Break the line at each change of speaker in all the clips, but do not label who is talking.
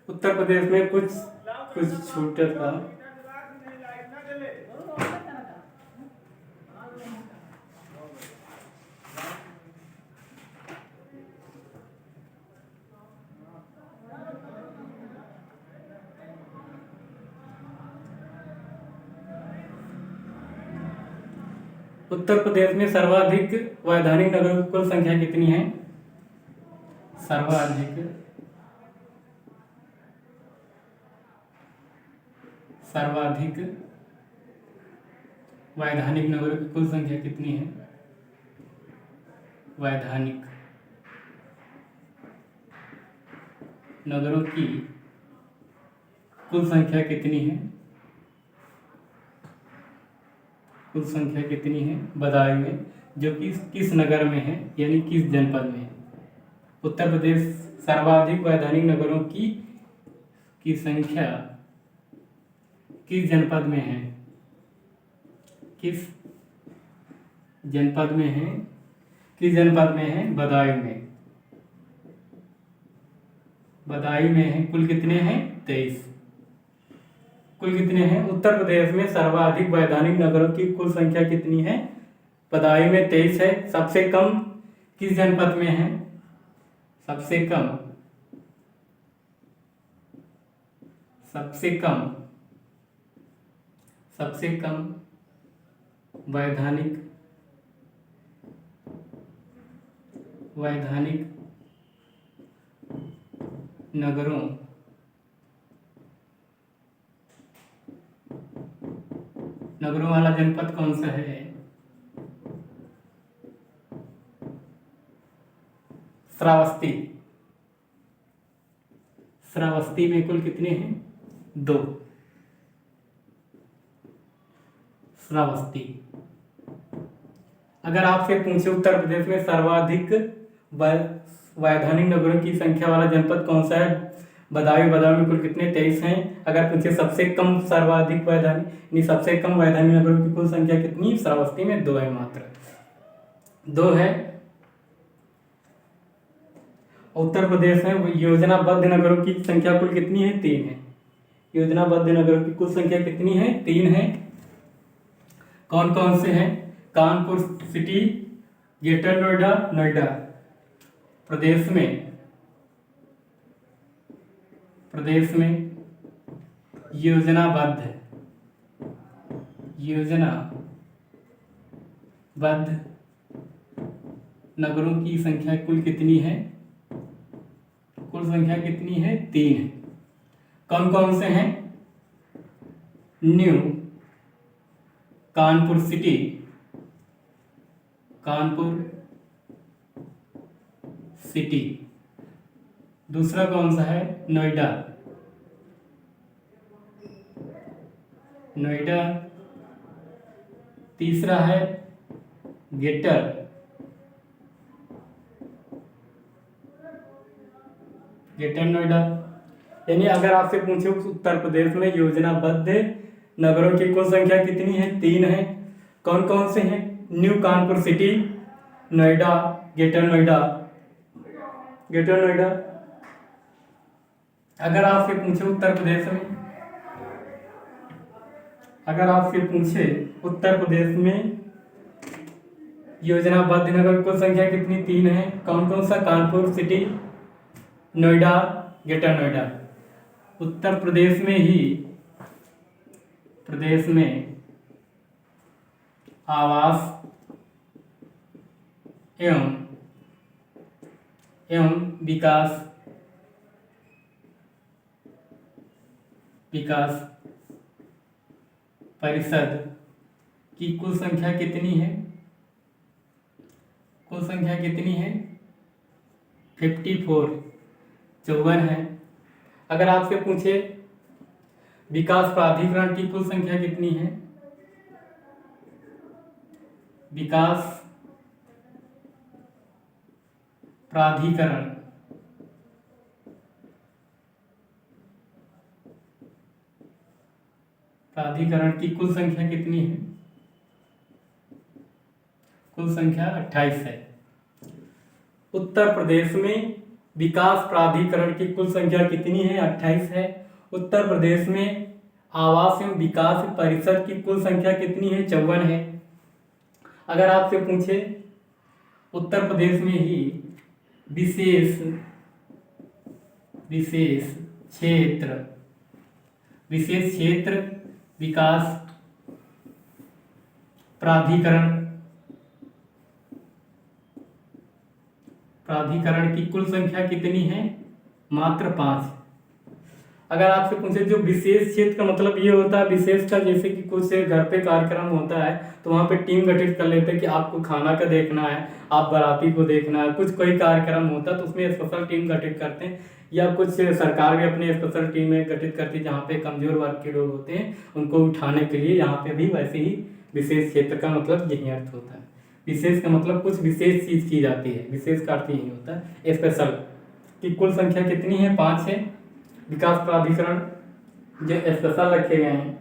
उत्तर प्रदेश में कुछ कुछ छूटा था। उत्तर प्रदेश में सर्वाधिक वैधानिक नगरों की कुल संख्या कितनी है? सर्वाधिक वैधानिक नगरों की कुल संख्या कितनी है? वैधानिक नगरों की कुल संख्या कितनी है? कुल संख्या कितनी है बदायूं में, जो कि किस नगर में है, यानी किस जनपद में है? उत्तर प्रदेश सर्वाधिक वैधानिक नगरों की संख्या किस जनपद में है? किस जनपद में है? किस जनपद में है? बदायूं में। बदायूं में है। कुल कितने हैं? 23। कुल कितने हैं? उत्तर प्रदेश में सर्वाधिक वैधानिक नगरों की कुल संख्या कितनी है? बदायूं में 23 है। सबसे कम किस जनपद में है? सबसे कम वैधानिक नगरों वाला जनपद कौन सा है? श्रावस्ती। श्रावस्ती में कुल कितने हैं? 2। श्रावस्ती। अगर आपसे पूछे उत्तर प्रदेश में सर्वाधिक वैधानिक नगरों की संख्या वाला जनपद कौन सा है? बदायूं। बदायूं में कुल कितने? 23 हैं। अगर पूछे सबसे कम सबसे कम वैधानिक नगरों की कुल संख्या कितनी? श्रावस्ती में 2 है, मात्र 2 है। उत्तर प्रदेश में योजनाबद्ध नगरों की संख्या कुल कितनी है? 3 है। योजनाबद्ध नगरों की कुल संख्या कितनी है? 3 है। कौन कौन से हैं? Kanpur city, greater Noida, Noida. प्रदेश में योजनाबद्ध नगरों की संख्या कुल कितनी है? कुल संख्या कितनी है? 3 है। कौन कौन से हैं? न्यू कानपुर सिटी, दूसरा कौन सा है? नोएडा। तीसरा है ग्रेटर नोएडा। यानी अगर आपसे पूछे उत्तर प्रदेश में योजनाबद्ध नगरों की कुल संख्या कितनी है? 3 है। कौन कौन से हैं? New Kanpur city, Noida, greater Noida. अगर आपसे पूछे उत्तर प्रदेश में योजनाबद्ध नगर कुल संख्या कितनी? 3 है। कौन कौन सा? Kanpur city, Noida, greater Noida. उत्तर प्रदेश में आवास एवं विकास परिषद की कुल संख्या कितनी है? 54 है। अगर आपसे पूछे विकास प्राधिकरण की कुल संख्या कितनी है? विकास प्राधिकरण की कुल संख्या कितनी है? कुल संख्या 28 है। उत्तर प्रदेश में विकास प्राधिकरण की कुल संख्या कितनी है? 28 है। उत्तर प्रदेश में आवास एवं विकास परिषद की कुल संख्या कितनी है? 54 है। अगर आपसे पूछे उत्तर प्रदेश में ही विशेष क्षेत्र विकास प्राधिकरण की कुल संख्या कितनी है? मात्र 5। अगर आपसे पूछे जो विशेष क्षेत्र का मतलब ये होता है, विशेष का जैसे कि कुछ घर पे कार्यक्रम होता है तो वहाँ पे टीम गठित कर लेते हैं कि आपको खाना का देखना है, आप बाराती को देखना है, कुछ कोई कार्यक्रम होता है तो उसमें स्पेशल टीम गठित करते हैं, या कुछ सरकार भी अपनी स्पेशल टीमें गठित करती है जहाँ पे कमजोर वर्ग के लोग होते हैं उनको उठाने के लिए। यहाँ पे भी वैसे ही विशेष क्षेत्र का मतलब यही अर्थ होता है। विशेष का मतलब कुछ विशेष चीज की जाती है, विशेष का अर्थ यही होता है। स्पेशल की कुल संख्या कितनी है? 5 है। विकास प्राधिकरण जो स्पेशल रखे गए हैं।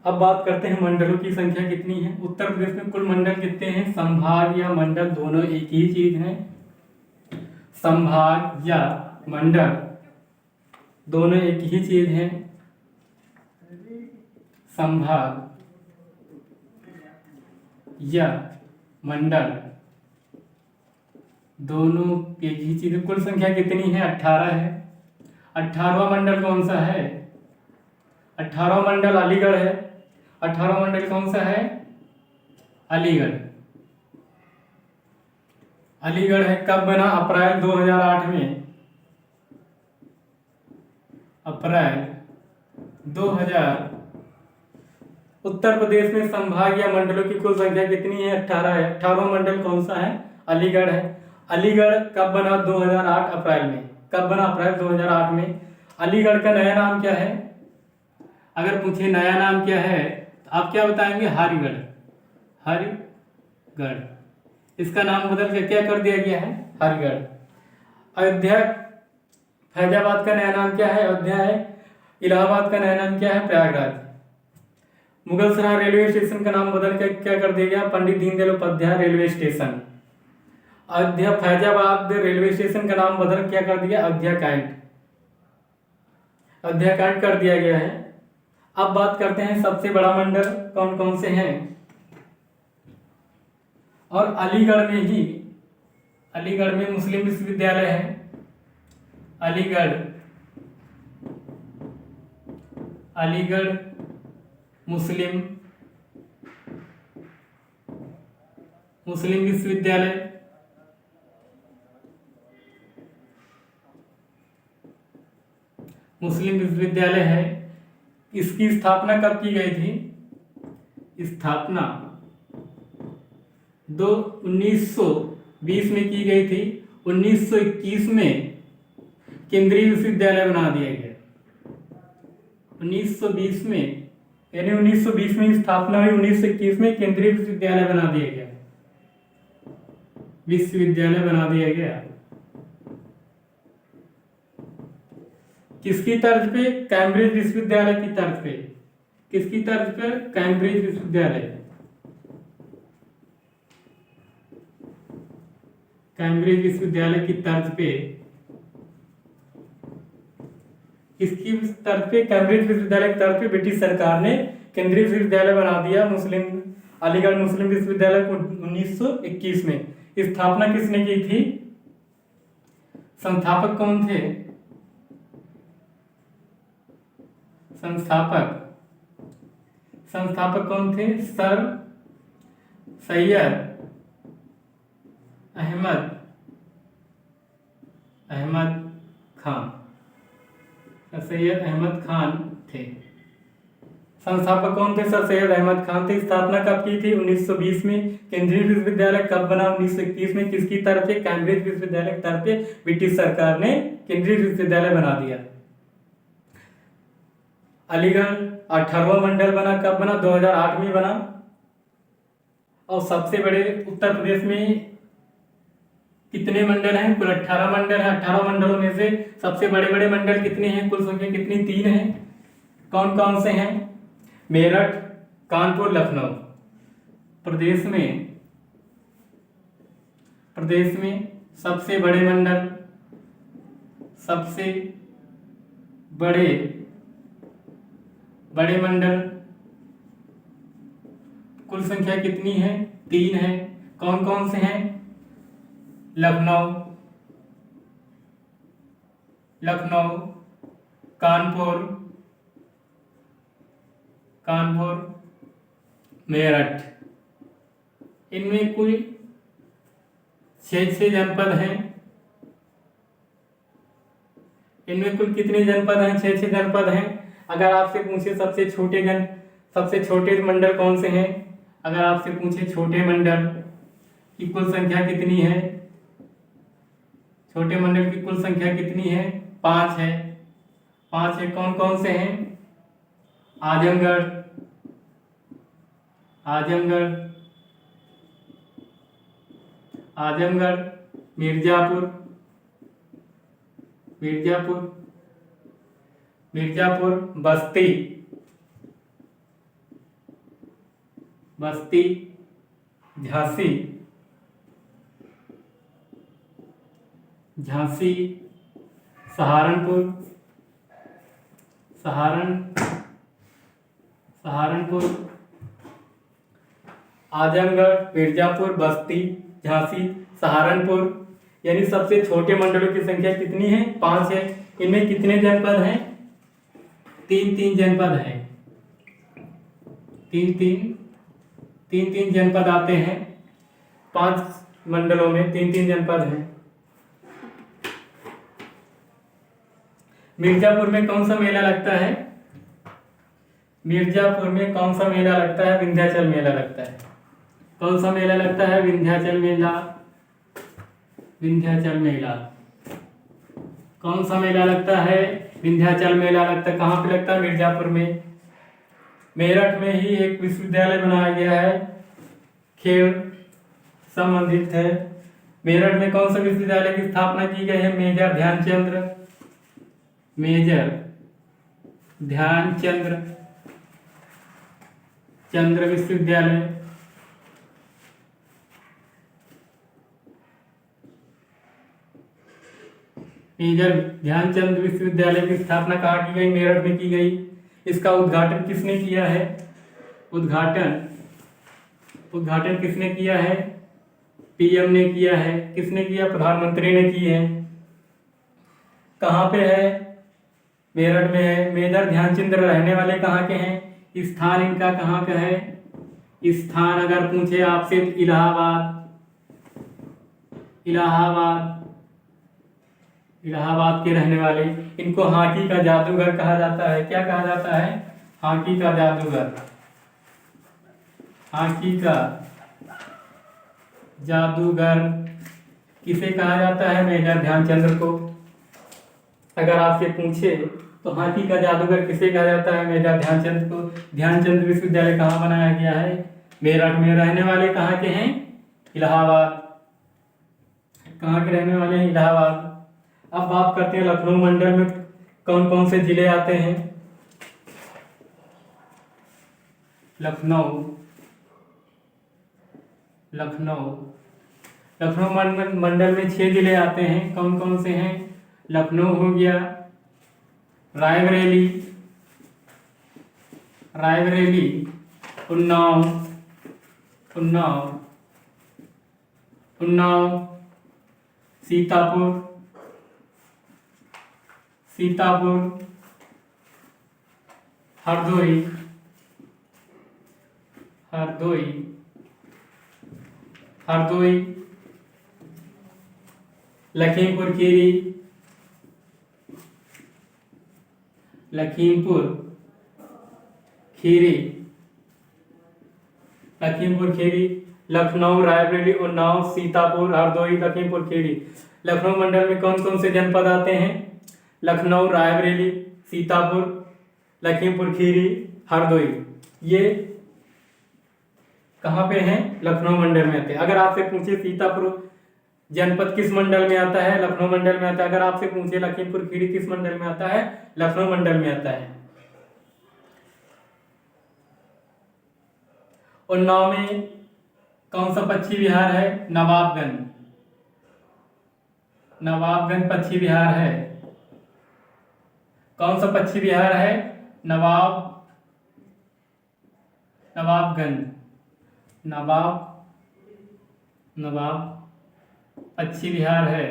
अब बात करते हैं मंडलों की संख्या कितनी है। उत्तर प्रदेश में कुल मंडल कितने हैं? संभाग या मंडल दोनों एक ही चीज है। संभाग या मंडल दोनों एक ही चीज है। संभाग या मंडल दोनों एक ही चीज। कुल संख्या कितनी है? 18 है। 18वां मंडल कौन सा है? 18वां मंडल अलीगढ़ है। 18वां मंडल कौन सा है? अलीगढ़। अलीगढ़ है। कब बना? अप्रैल 2008 में। अप्रैल 2000। उत्तर प्रदेश में संभाग या मंडलों की कुल संख्या कितनी है? 18 है। 18वां मंडल कौन सा है? अलीगढ़ है। अलीगढ़ कब बना? 2008 अप्रैल में। कब बना? अप्रैल 2008 में। अलीगढ़ का नया नाम क्या है? अगर पूछे नया नाम क्या है तो आप क्या बताएंगे? हरिगढ़। हरिगढ़। इसका नाम बदल के क्या कर दिया गया है? हरिगढ़। अयोध्या फैजाबाद का नया नाम क्या है? अयोध्या है। इलाहाबाद का नया नाम क्या है? प्रयागराज। मुगलसराय रेलवे स्टेशन का नाम बदल के क्या कर दिया गया? Pandit Deendayal Upadhyay railway station. Ayodhya Faizabad railway station का नाम बदल क्या कर दिया? अयोध्या कैंट। अयोध्या कैंट कर दिया गया है। अब बात करते हैं सबसे बड़ा मंडल कौन कौन से हैं। और अलीगढ़ में मुस्लिम विश्वविद्यालय है। अलीगढ़ मुस्लिम विश्वविद्यालय। मुस्लिम विश्वविद्यालय है। इसकी स्थापना कब की गई थी? स्थापना 1920 में की गई थी। 1921 में केंद्रीय विश्वविद्यालय बना दिया गया। 1920 में, यानी 1920 में स्थापना हुई, 1921 में केंद्रीय विश्वविद्यालय बना दिया गया। किसकी तर्ज पे? कैम्ब्रिज विश्वविद्यालय की तर्ज पे। किसकी तर्ज पे? कैम्ब्रिज विश्वविद्यालय। कैम्ब्रिज विश्वविद्यालय की तर्ज पे। इसकी तर्ज पे, कैम्ब्रिज विश्वविद्यालय की तर्ज पे ब्रिटिश सरकार ने केंद्रीय विश्वविद्यालय बना दिया अलीगढ़ मुस्लिम विश्वविद्यालय को 1921 में। स्थापना किसने की थी? संस्थापक कौन थे? संस्थापक कौन थे? सर सैयद अहमद खान। सैयद अहमद खान थे संस्थापक। कौन थे? सर सैयद अहमद खान थे। स्थापना कब की थी? 1920 में। केंद्रीय विश्वविद्यालय कब बना? 1921 में। किसकी तरफ से? कैम्ब्रिज विश्वविद्यालय की तरफ से ब्रिटिश सरकार ने केंद्रीय विश्वविद्यालय बना दिया। अलीगढ़ 18वां मंडल बना। कब बना? 2008 में बना। और सबसे बड़े उत्तर प्रदेश में कितने मंडल हैं? कुल 18 मंडल हैं। 18 मंडलों में से सबसे बड़े बड़े मंडल कितने हैं? कुल संख्या कितनी? 3 हैं। कौन कौन से हैं? मेरठ, कानपुर, लखनऊ। प्रदेश में सबसे बड़े मंडल, सबसे बड़े बड़े मंडल कुल संख्या कितनी है? 3 है। कौन कौन से हैं? लखनऊ, लखनऊ, कानपुर, कानपुर, मेरठ। इनमें कुल 6 जनपद हैं। इनमें कुल कितने जनपद हैं? 6 जनपद हैं। अगर आपसे पूछे सबसे छोटे मंडल कौन से हैं, अगर आपसे पूछे छोटे मंडल की कुल संख्या कितनी है, छोटे मंडल की कुल संख्या कितनी है? 5 है। 5 है। कौन कौन से हैं? आजमगढ़, आजमगढ़, आजमगढ़, मिर्जापुर, मिर्जापुर, मिर्जापुर, बस्ती, बस्ती, झांसी, झांसी, सहारनपुर, सहारनपुर, आजमगढ़, मिर्जापुर, बस्ती, झांसी, सहारनपुर। यानी सबसे छोटे मंडलों की संख्या कितनी है? 5 है। इनमें कितने जनपद हैं? 3 जनपद हैं। 3 जनपद आते हैं। 5 मंडलों में 3 जनपद हैं। मिर्जापुर में कौन सा मेला लगता है? मिर्जापुर में कौन सा मेला लगता है? विंध्याचल मेला लगता है। कौन सा मेला लगता है? विंध्याचल मेला, विंध्याचल मेला। कौन सा मेला लगता है? विंध्याचल मेला लगता है। कहाँ पे लगता है? मिर्जापुर में। मेरठ में ही एक विश्वविद्यालय बनाया गया है, खेल संबंधित है। मेरठ में कौन सा विश्वविद्यालय की स्थापना की गई है? मेजर ध्यानचंद्र विश्वविद्यालय। मेजर ध्यानचंद विश्वविद्यालय की स्थापना कहाँ की गई? मेरठ में की गई। इसका उद्घाटन किसने किया है? उद्घाटन किसने किया है? पीएम ने किया है। किसने किया? प्रधानमंत्री ने की है। कहाँ पे है? मेरठ में है। मेजर ध्यानचंद रहने वाले कहाँ के हैं? स्थान इनका कहाँ का है? स्थान अगर पूछे आपसे, इलाहाबाद, इलाहाबाद, इलाहाबाद के रहने वाले। इनको हॉकी का जादूगर कहा जाता है। क्या कहा जाता है? हॉकी का जादूगर, हॉकी का जादूगर किसे कहा जाता है? मेजर ध्यानचंद्र को। अगर आपसे पूछे तो हॉकी का जादूगर किसे कहा जाता है? मेजर ध्यानचंद को। ध्यानचंद विश्वविद्यालय कहाँ बनाया गया है? मेरठ में। रहने वाले कहाँ के हैं? इलाहाबाद। कहाँ के रहने वाले हैं? इलाहाबाद। अब बात करते हैं लखनऊ मंडल में कौन कौन से जिले आते हैं। लखनऊ, लखनऊ, लखनऊ मंडल में 6 जिले आते हैं। कौन कौन से हैं? लखनऊ हो गया, रायबरेली, रायबरेली, उन्नाव, उन्नाव, उन्नाव, सीतापुर, सीतापुर, हरदोई, हरदोई, हरदोई, लखीमपुर खीरी, लखीमपुर खीरी, लखीमपुर खीरी, लखनऊ, रायबरेली, उन्नाव, सीतापुर, हरदोई, लखीमपुर खीरी। लखनऊ मंडल में कौन कौन से जनपद आते हैं? लखनऊ, रायबरेली, सीतापुर, लखीमपुर खीरी, हरदोई। ये कहाँ पे हैं? लखनऊ मंडल में आते हैं। अगर आपसे पूछे सीतापुर जनपद किस मंडल में आता है? लखनऊ मंडल में आता है। अगर आपसे पूछे लखीमपुर खीरी किस मंडल में आता है? लखनऊ मंडल में आता है। उन्नाव में कौन सा पक्षी विहार है? नवाबगंज, नवाबगंज पश्चिम बिहार है। कौन सा पश्चिम बिहार है? नवाबगंज पश्चिम बिहार है।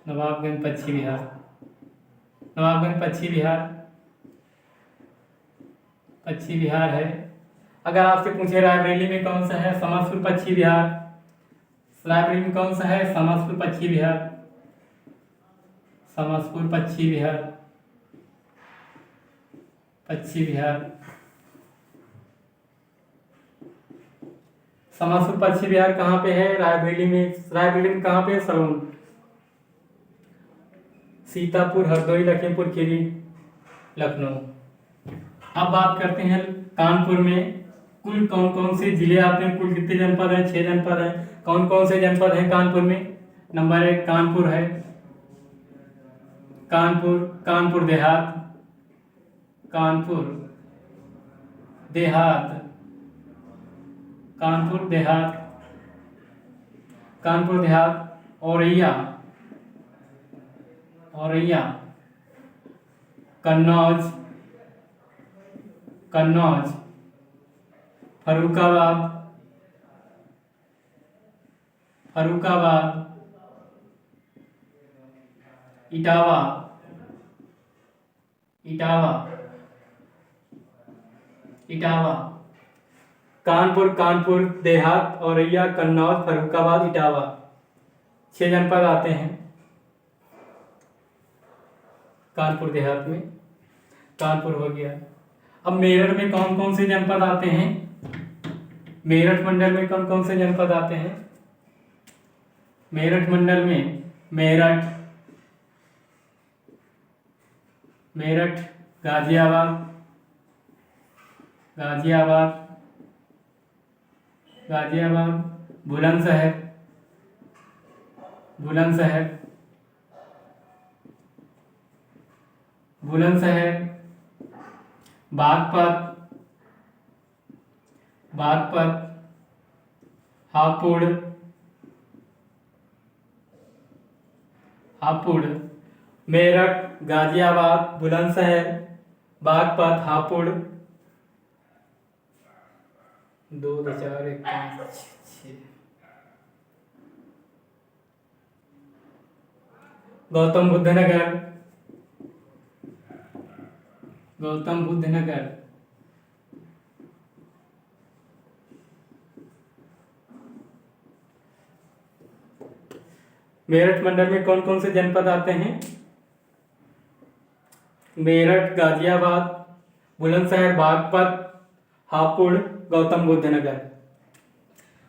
नवाबगंज पश्चिम बिहार है। अगर आपसे पूछे रायबरेली में कौन सा है? समस्तपुर पश्चिम बिहार। रायबरेली में कौन सा है? समस्तपुर पश्चिम बिहार। समस्तपुर पश्चिम बिहार कहाँ पे है? रायबरेली में कहाँ पे है? सलोन, सीतापुर, हरदोई, लखीमपुर खीरी, लखनऊ। अब बात करते हैं कानपुर में कुल कौन कौन से जिले आते हैं, कुल कितने जनपद हैं? 6 जनपद हैं। कौन कौन से जनपद हैं कानपुर में? नंबर 1 कानपुर है। कानपुर देहात, औरैया, कन्नौज, फर्रुखाबाद, इटावा, कानपुर देहात, औरैया, कन्नौज, फर्रुखाबाद, इटावा, 6 जनपद आते हैं कानपुर देहात में। कानपुर हो गया। अब मेरठ में कौन कौन से जनपद आते हैं? मेरठ मंडल में कौन कौन से जनपद आते हैं? मेरठ मंडल में मेरठ, गाजियाबाद, बुलंदशहर, बागपत, हापुड़, मेरठ, गाजियाबाद, बुलंदशहर, बागपत, हापुड़, 2 4 1 5 6। गौतम बुद्ध नगर, मेरठ मंडल में कौन कौन से जनपद आते हैं? मेरठ, गाजियाबाद, बुलंदशहर, बागपत, हापुड़, गौतम बुद्ध नगर।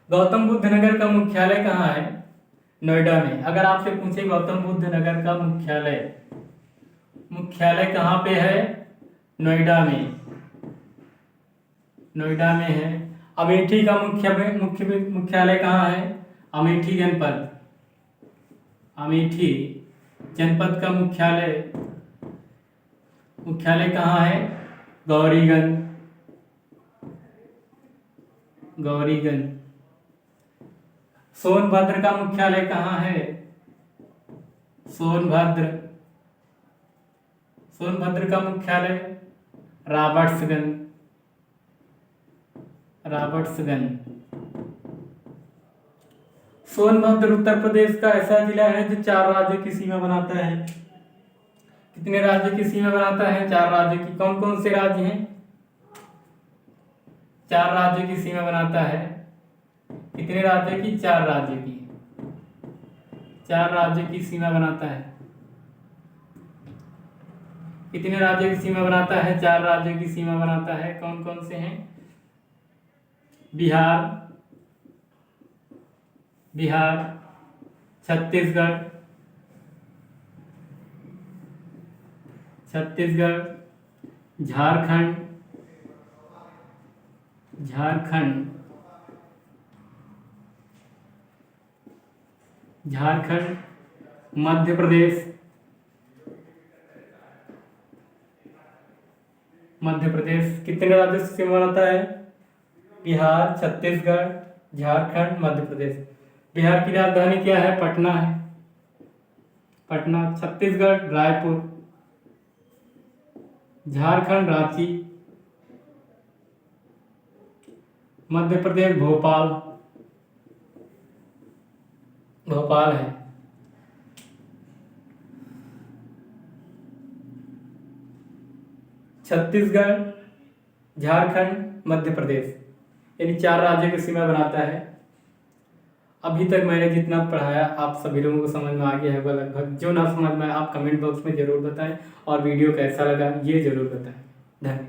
गौतम बुद्ध नगर का मुख्यालय कहाँ है? नोएडा में। अगर आपसे पूछे गौतम बुद्ध नगर का मुख्यालय कहाँ पे है? नोएडा में है। अमेठी का मुख्यालय कहाँ है? अमेठी जनपद का मुख्यालय कहाँ है? गौरीगंज। सोनभद्र का मुख्यालय कहाँ है? सोनभद्र का मुख्यालय रॉबर्ट्सगंज। सोनभद्र उत्तर प्रदेश का ऐसा जिला है जो 4 राज्यों की सीमा बनाता है। कितने राज्यों की सीमा बनाता है? 4 राज्यों की। कौन कौन से राज्य हैं? 4 राज्यों की सीमा बनाता है। कितने राज्यों की? 4 राज्यों की। 4 राज्यों की सीमा बनाता है। कितने राज्यों की सीमा बनाता है? 4 राज्यों की सीमा बनाता है। कौन कौन से हैं? बिहार, छत्तीसगढ़, झारखंड, मध्य प्रदेश, कितने राज्यों से सीमा बनाता है? बिहार, छत्तीसगढ़, झारखंड, मध्य प्रदेश। बिहार की राजधानी क्या है? पटना है, पटना। छत्तीसगढ़ रायपुर, झारखंड रांची, मध्य प्रदेश भोपाल, भोपाल है। छत्तीसगढ़, झारखंड, मध्य प्रदेश, यानी 4 राज्यों की सीमा बनाता है। अभी तक मैंने जितना पढ़ाया आप सभी लोगों को समझ में आ गया होगा लगभग। जो ना समझ में आप कमेंट बॉक्स में ज़रूर बताएं और वीडियो कैसा लगा ये ज़रूर बताएं। धन्यवाद।